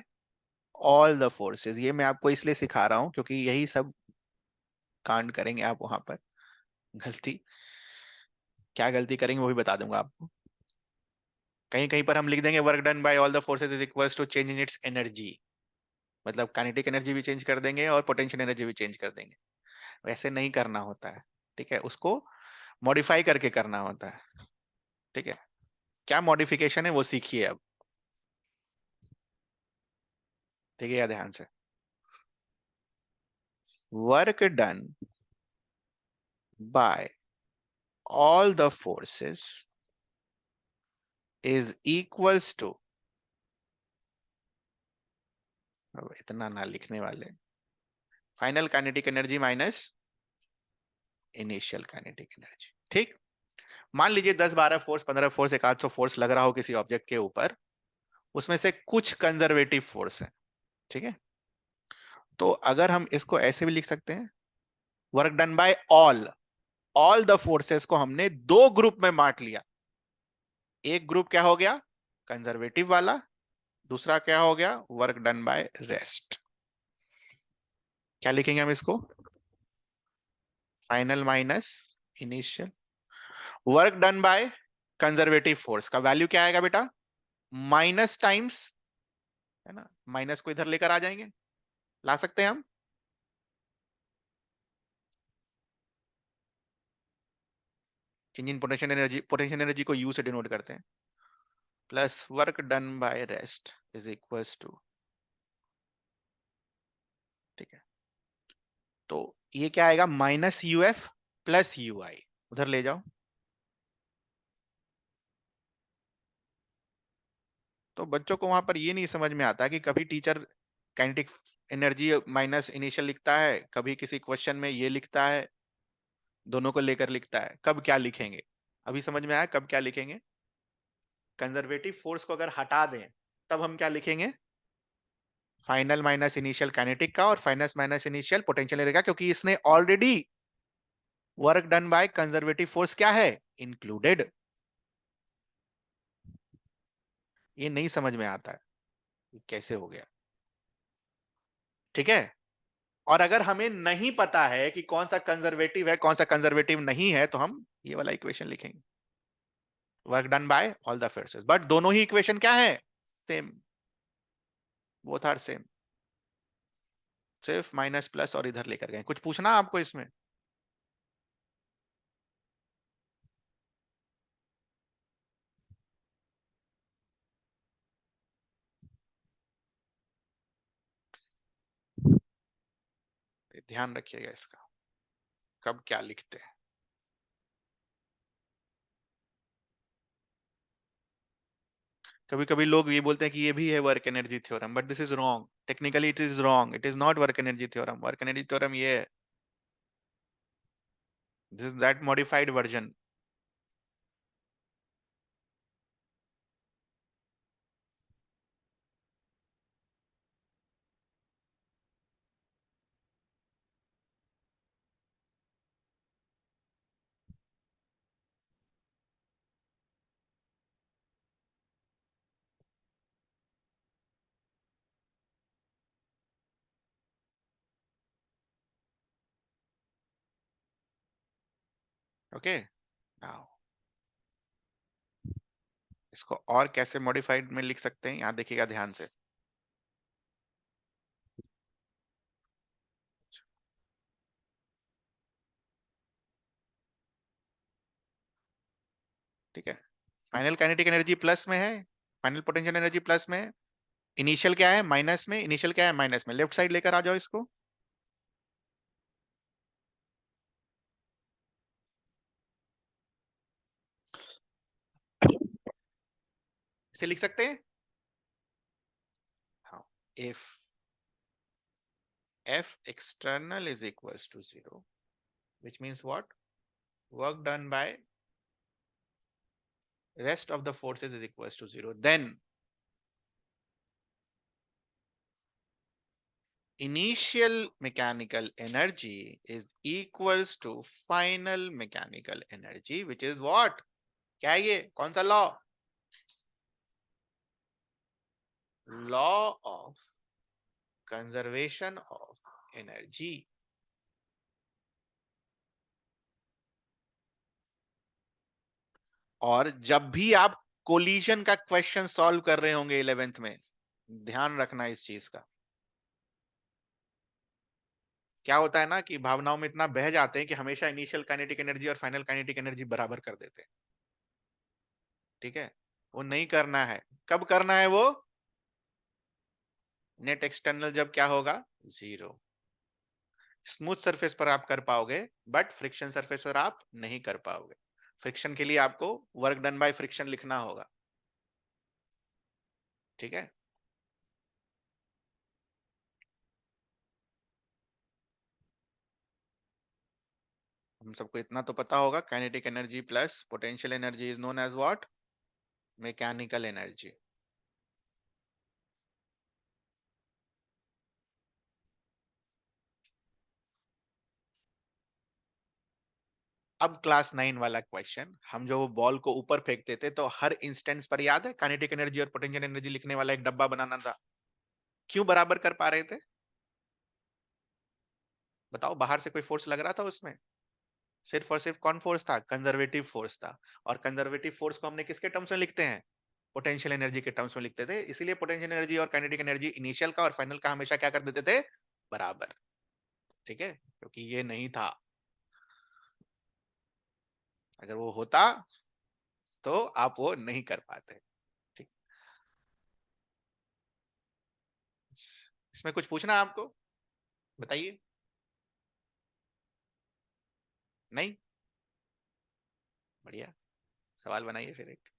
all the forces. ये मैं आपको इसलिए सिखा रहा हूं क्योंकि यही सब कांड करेंगे आप वहां पर, गलती क्या गलती करेंगे वो भी बता दूंगा आपको। कहीं कहीं पर हम लिख देंगे work done by all the forces is equals to change in its energy, मतलब काइनेटिक एनर्जी भी चेंज कर देंगे और पोटेंशियल एनर्जी भी चेंज कर देंगे। वैसे नहीं करना होता है, ठीक है, उसको मॉडिफाई करके करना होता है। ठीक है, क्या मॉडिफिकेशन है वो सीखिए अब, देखिएगा ध्यान से। Work done by all the forces is equals to, इतना ना लिखने वाले, final kinetic energy minus initial kinetic energy. ठीक, मान लीजिए 10 12 फोर्स 15 फोर्स एक आध सौ फोर्स लग रहा हो किसी ऑब्जेक्ट के ऊपर, उसमें से कुछ कंजर्वेटिव फोर्स है, ठीक है, तो अगर हम इसको ऐसे भी लिख सकते हैं, work done by all, all the forces को हमने 2 ग्रुप में बांट लिया। एक ग्रुप क्या हो गया, कंजर्वेटिव वाला, दूसरा क्या हो गया, वर्क डन बाय रेस्ट। क्या लिखेंगे हम इसको, final minus initial. Work done by conservative force का वैल्यू क्या आएगा बेटा, माइनस टाइम्स, है ना, माइनस को इधर लेकर आ जाएंगे, ला सकते हैं हम, change in potential energy, potential energy को यू से डिनोट करते हैं, plus work done by rest is equals to, ठीक है, तो ये क्या आएगा, minus U F plus U I, उधर ले जाओ। तो बच्चों को वहां पर ये नहीं समझ में आता कि कभी teacher kinetic energy minus initial लिखता है, कभी किसी क्वेश्चन में ये लिखता है, दोनों को लेकर लिखता है, कब क्या लिखेंगे। अभी समझ में आया कब क्या लिखेंगे, कंजर्वेटिव फोर्स को अगर हटा दें तब हम क्या लिखेंगे, फाइनल माइनस इनिशियल काइनेटिक का और final minus initial potential energy का, क्योंकि इसने already work done by conservative force क्या है, इंक्लूडेड। ये नहीं समझ में आता है कैसे हो गया, ठीक है। और अगर हमें नहीं पता है कि कौन सा कंजर्वेटिव है कौन सा कंजर्वेटिव नहीं है, तो हम ये वाला इक्वेशन लिखेंगे, work done by all the forces, but दोनों ही इक्वेशन क्या है, सेम, बोथ आर सेम, सिर्फ माइनस प्लस और इधर लेकर गए। कुछ पूछना आपको इसमें, ध्यान रखिएगा इसका, कब क्या लिखते हैं। कभी कभी लोग ये बोलते हैं कि ये भी है work energy theorem, but this is wrong, technically it is wrong, it is not work energy theorem. Work energy theorem ये है, this is that modified version. Okay, now इसको और कैसे मॉडिफाइड में लिख सकते हैं, यहां देखिएगा ध्यान से। ठीक है, फाइनल काइनेटिक एनर्जी प्लस में है, फाइनल पोटेंशियल एनर्जी प्लस में है, इनिशियल क्या है माइनस में, इनिशियल क्या है माइनस में, लेफ्ट साइड लेकर आ जाओ इसको। इसे लिख सकते हैं, हाँ, if F external is equals to 0, which means what? Work done by rest of the forces is equals to 0. Then initial mechanical energy is equals to final mechanical energy, which is what? क्या है ये? कौन सा law? Law of conservation of energy. और जब भी आप collision का क्वेश्चन सॉल्व कर रहे होंगे 11th में, ध्यान रखना इस चीज का। क्या होता है ना कि भावनाओं में इतना बह जाते हैं कि हमेशा इनिशियल काइनेटिक एनर्जी और फाइनल काइनेटिक एनर्जी बराबर कर देते हैं। ठीक है, वो नहीं करना है। कब करना है वो? नेट एक्सटर्नल जब क्या होगा? 0। स्मूथ सरफेस पर आप कर पाओगे, बट फ्रिक्शन सरफेस पर आप नहीं कर पाओगे। फ्रिक्शन के लिए आपको वर्क डन बाय फ्रिक्शन लिखना होगा। ठीक है, हम सबको इतना तो पता होगा, kinetic energy plus potential energy is known as what? Mechanical energy. अब क्लास 9 वाला क्वेश्चन, हम जो बॉल को ऊपर फेंकते थे तो हर इंस्टेंस पर याद है काइनेटिक एनर्जी और पोटेंशियल एनर्जी लिखने वाला एक डब्बा बनाना था। क्यों बराबर कर पा रहे थे? बताओ, बाहर से कोई फोर्स लग रहा था उसमें? सिर्फ और सिर्फ कौन फोर्स था? कंजर्वेटिव फोर्स था। और कंजर्वेटिव फोर्स को हमने किसके टर्म्स में लिखते हैं? पोटेंशियल एनर्जी के टर्म्स में लिखते थे। इसीलिए पोटेंशियल एनर्जी और काइनेटिक एनर्जी इनिशियल का और फाइनल का हमेशा क्या कर देते थे? बराबर। ठीक है, क्योंकि ये नहीं था। अगर वो होता तो आप वो नहीं कर पाते। ठीक, इसमें कुछ पूछना है आपको? बताइए। नहीं? बढ़िया, सवाल बनाइए फिर एक।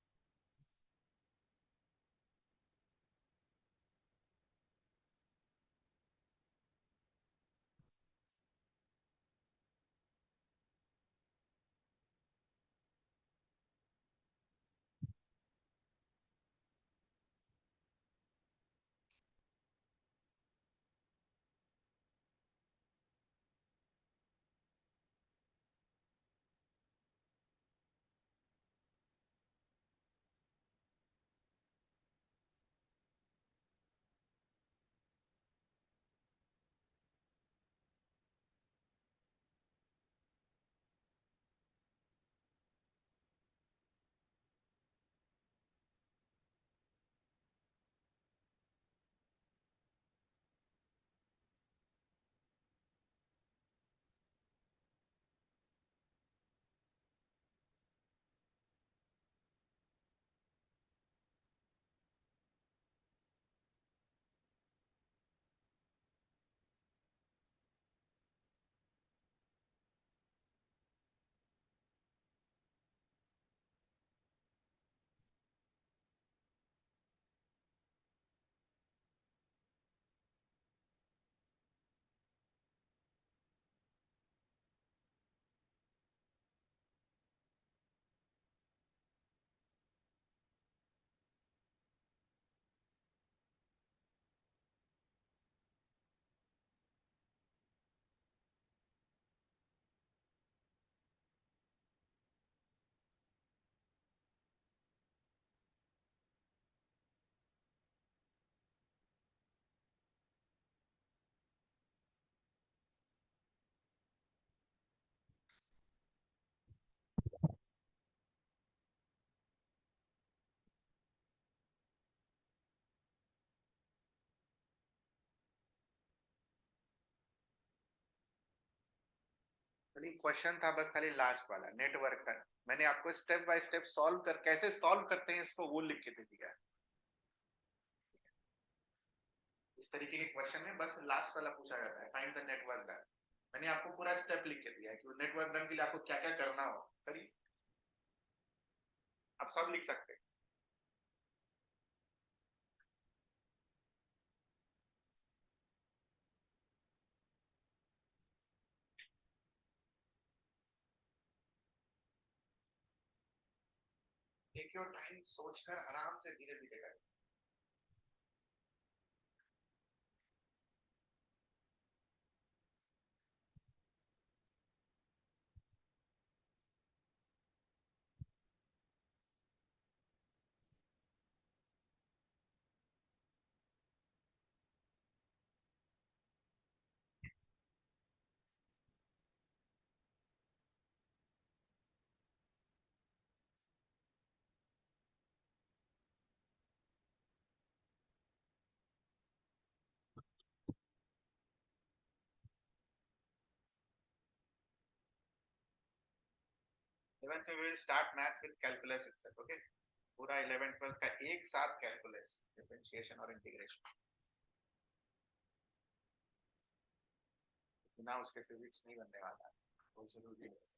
एक्चुअली क्वेश्चन था बस खाली लास्ट वाला नेटवर्क का। मैंने आपको स्टेप बाय स्टेप सॉल्व कर कैसे सॉल्व करते हैं इसको वो लिख के दे दिया है। इस तरीके के क्वेश्चन में बस लास्ट वाला पूछा जाता है, फाइंड द नेटवर्क डन। मैंने आपको पूरा स्टेप लिख के दिया है कि नेटवर्क डन के लिए आपको क्या क्या करना हो, करिए। आप सब लिख सकते हैं। टेक योर टाइम, सोचकर आराम से धीरे धीरे करें। इलेवेंथ में will start maths with calculus itself, okay. पूरा 11 12 का एक साथ कैलकुलस, डिफरेंशिएशन और इंटीग्रेशन। बिना उसके फिजिक्स नहीं बनने वाला, वो जरूरी है।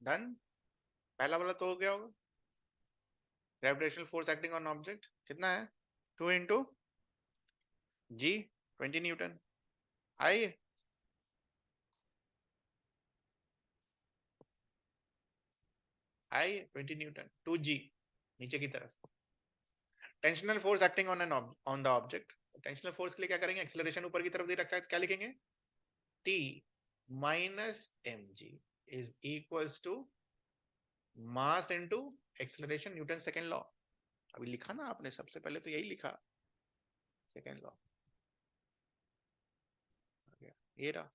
डन। पहला वाला तो हो गया होगा। Gravitational force acting on object कितना है? 2 इंटू जी, 20 न्यूटन। आई आई 20 न्यूटन, 2 जी नीचे की तरफ। Tensional force acting on the object. Tensional force के लिए क्या करेंगे, एक्सीलरेशन ऊपर की तरफ दे रखा है, क्या लिखेंगे, T minus mg is equals to mass into acceleration, Newton second law. अभी लिखा ना आपने, सबसे पहले तो यही लिखा, सेकंड लॉ। ये रहा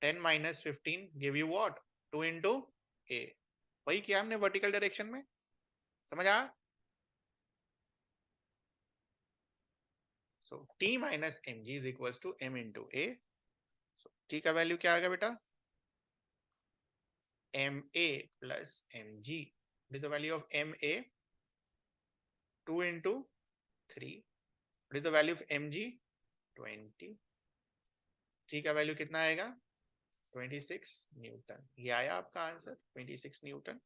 10 minus 15 give you what, 2 into A. वही किया हमने वर्टिकल डायरेक्शन में, समझ आ। सो T minus mg is equals to m into A. T का वैल्यू क्या आएगा बेटा, ma plus mg। What is the value of ma, 2 into 3। What is the value of mg, 20। T का वैल्यू कितना आएगा, 26 न्यूटन। ये आया आपका आंसर, 26 न्यूटन।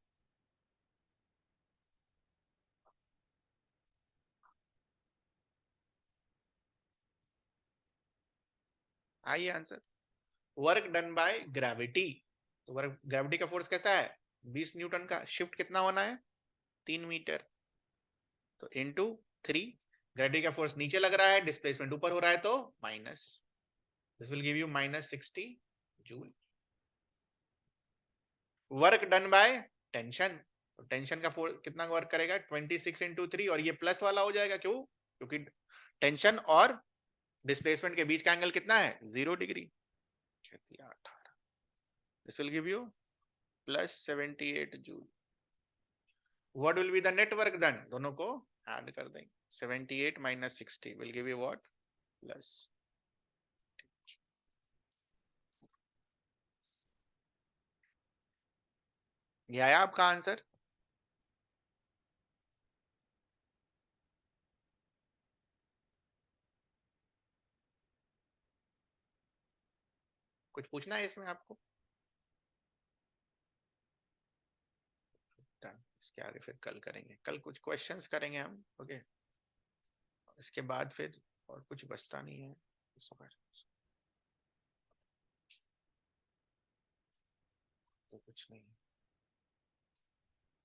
आइए answer, work done by gravity. तो वर्क, ग्रेविटी का फोर्स कैसा है, 20 न्यूटन का। शिफ्ट कितना होना है, 3 मीटर। तो इनटू 3, ग्रेविटी का फोर्स नीचे लग रहा है, डिस्प्लेसमेंट ऊपर हो रहा है, तो minus, this will give you minus 60 joule. Work done by tension, tension का फोर्स कितना वर्क करेगा, 26 इंटू 3, और ये प्लस वाला हो जाएगा, क्यों, क्योंकि टेंशन और डिस्प्लेसमेंट के बीच का एंगल कितना है, 0 degree. 18, this will give you plus 78 joule. What will be the net work done, दोनों को ऐड कर देंगे, 78 minus 60 will give you what, plus. ये आया आपका आंसर। कुछ पूछना है इसमें आपको, डन। इसके आगे फिर कल करेंगे, कल कुछ क्वेश्चंस करेंगे हम, ओके। इसके बाद फिर और कुछ बचता नहीं है इस बार, तो कुछ नहीं।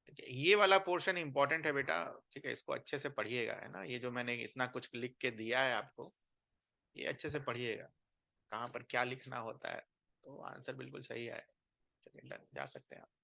ठीक है, ये वाला पोर्शन इंपॉर्टेंट है बेटा, ठीक है, इसको अच्छे से पढ़िएगा, है ना। ये जो मैंने इतना कुछ लिख के दिया है आपको, ये अच्छे से पढ़िएगा, कहाँ पर क्या लिखना होता है, तो आंसर बिल्कुल सही है। चलिए, जा सकते हैं आप।